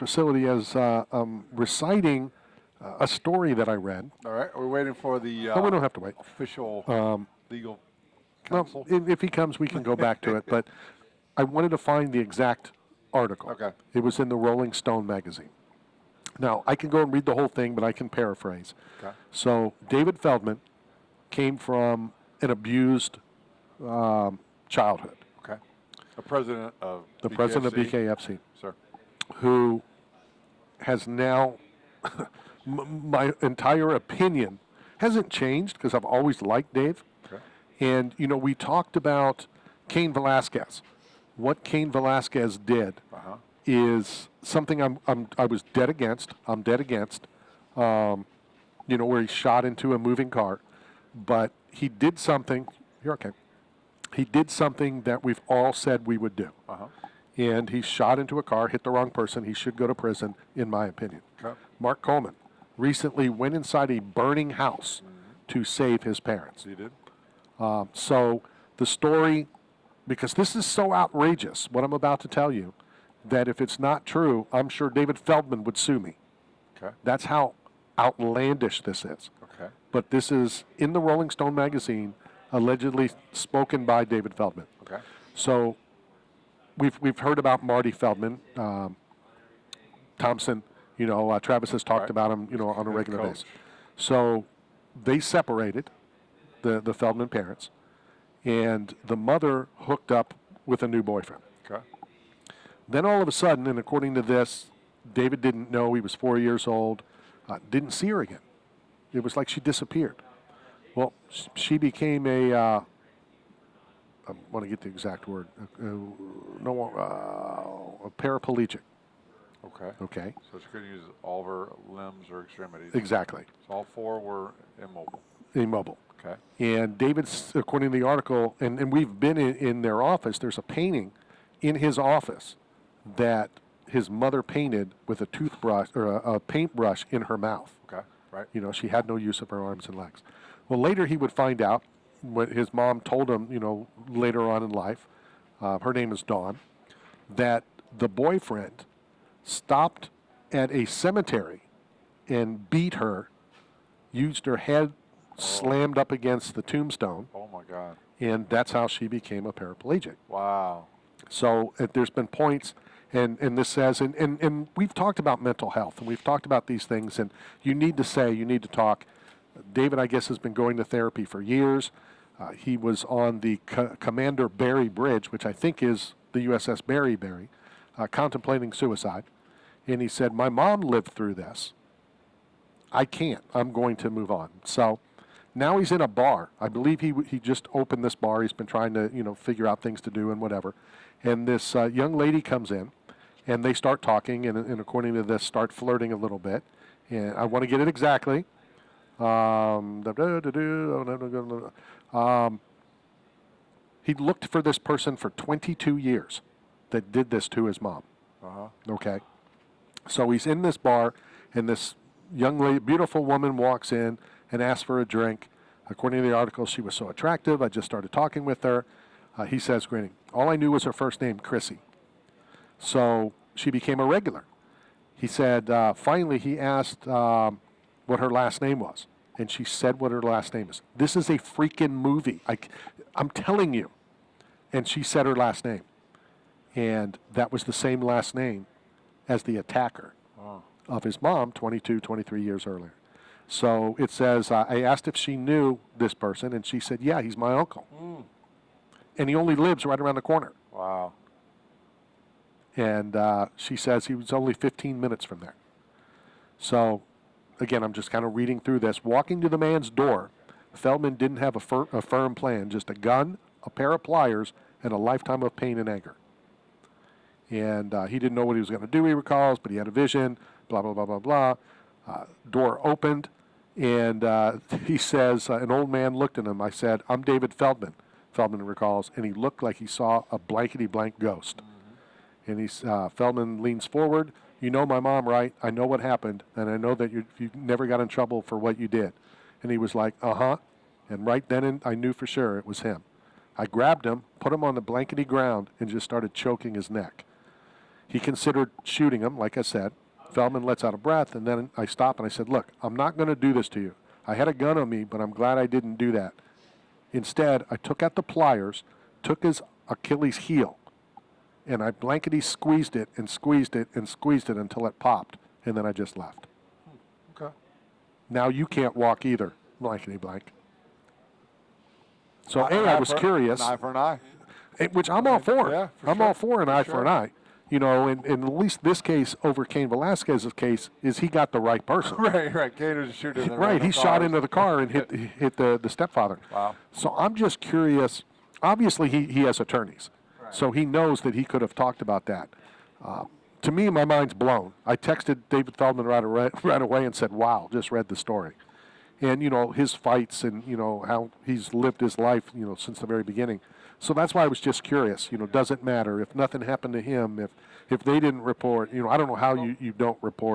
facility as reciting a story that I read. All right, we're waiting for the But we don't have to wait. official legal counsel. Well, if he comes, we can go back to it. But I wanted to find the exact article. Okay. It was in the Rolling Stone magazine. Now, I can go and read the whole thing, but I can paraphrase. Okay. So, David Feldman came from an abused childhood. Okay. The president of President of BKFC, sir, who has now, my entire opinion hasn't changed because I've always liked Dave. Okay. And, you know, we talked about Cain Velasquez. What Cain Velasquez did is something I was dead against. I'm dead against, you know, where he shot into a moving car. But he did something, you're okay. He did something that we've all said we would do. And he shot into a car, hit the wrong person. He should go to prison, in my opinion. Okay. Mark Coleman recently went inside a burning house to save his parents. He did. So the story, because this is so outrageous, what I'm about to tell you, that if it's not true, I'm sure David Feldman would sue me. Okay. That's how outlandish this is. Okay. But this is in the Rolling Stone magazine, allegedly spoken by David Feldman. Okay. So we've heard about Marty Feldman, Thompson. You know, Travis has talked about him, you know, on a regular basis. So they separated, the Feldman parents, and the mother hooked up with a new boyfriend. Okay. Then all of a sudden, and according to this, David didn't know he was 4 years old, didn't see her again. It was like she disappeared. Well, she became I want to get the exact word, a paraplegic. Okay. Okay. So she couldn't use all of her limbs or extremities. Exactly. So all four were immobile. Immobile. Okay. And David's, according to the article, and we've been in their office, there's a painting in his office that his mother painted with a toothbrush or a paintbrush in her mouth. Okay. Right. You know, she had no use of her arms and legs. Well, later he would find out, what his mom told him, you know, later on in life, her name is Dawn, that the boyfriend stopped at a cemetery and beat her, used her head slammed up against the tombstone. Oh, my God. And that's how she became a paraplegic. Wow. So there's been points, and this says, and we've talked about mental health, and we've talked about these things, and you need to talk. David, I guess, has been going to therapy for years. He was on the Commander Barry Bridge, which I think is the USS Barry, contemplating suicide. And he said, my mom lived through this. I can't. I'm going to move on. So now he's in a bar. I believe he just opened this bar. He's been trying to, you know, figure out things to do and whatever. And this young lady comes in, and they start talking, and according to this, start flirting a little bit. And I want to get it exactly. He looked for this person for 22 years that did this to his mom. Okay. So he's in this bar, and this young lady, beautiful woman, walks in and asks for a drink. According to the article, she was so attractive, I just started talking with her. He says, grinning, all I knew was her first name, Chrissy. So she became a regular. He said, finally, he asked what her last name was. And she said what her last name is. This is a freaking movie. I'm telling you. And she said her last name. And that was the same last name as the attacker of his mom 22, 23 years earlier. So it says, I asked if she knew this person, and she said, yeah, he's my uncle. And he only lives right around the corner. Wow. And she says he was only 15 minutes from there. So, again, I'm just kind of reading through this. Walking to the man's door, Feldman didn't have a firm plan, just a gun, a pair of pliers, and a lifetime of pain and anger. And he didn't know what he was going to do, he recalls, but he had a vision, blah, blah, blah, blah, blah. Door opened, and he says, an old man looked at him. I said, I'm David Feldman, Feldman recalls, and he looked like he saw a blankety-blank ghost. And Feldman leans forward. You know my mom, right? I know what happened, and I know that you never got in trouble for what you did. And he was like, uh-huh. And right then I knew for sure it was him. I grabbed him, put him on the blankety ground, and just started choking his neck. He considered shooting him, like I said. Feldman lets out a breath, and then I stopped and I said, look, I'm not going to do this to you. I had a gun on me, but I'm glad I didn't do that. Instead, I took out the pliers, took his Achilles heel, and I blankety squeezed it and squeezed it and squeezed it until it popped, and then I just left. Okay. Now you can't walk either, blankety blank. So, An I eye was for- curious, An eye for an eye. which I'm all for. Yeah, for I'm sure. all for an eye for sure. an eye. You know, and at least this case over Cain Velasquez's case is he got the right person. Right. Kane was shooting. Right, he shot into the car and hit the stepfather. Wow. So I'm just curious. Obviously, he has attorneys, so he knows that he could have talked about that. To me, my mind's blown. I texted David Feldman right away and said, wow, just read the story. And, you know, his fights and, you know, how he's lived his life, you know, since the very beginning. So that's why I was just curious, you know, does it matter if nothing happened to him, if they didn't report, you know, I don't know how you don't report.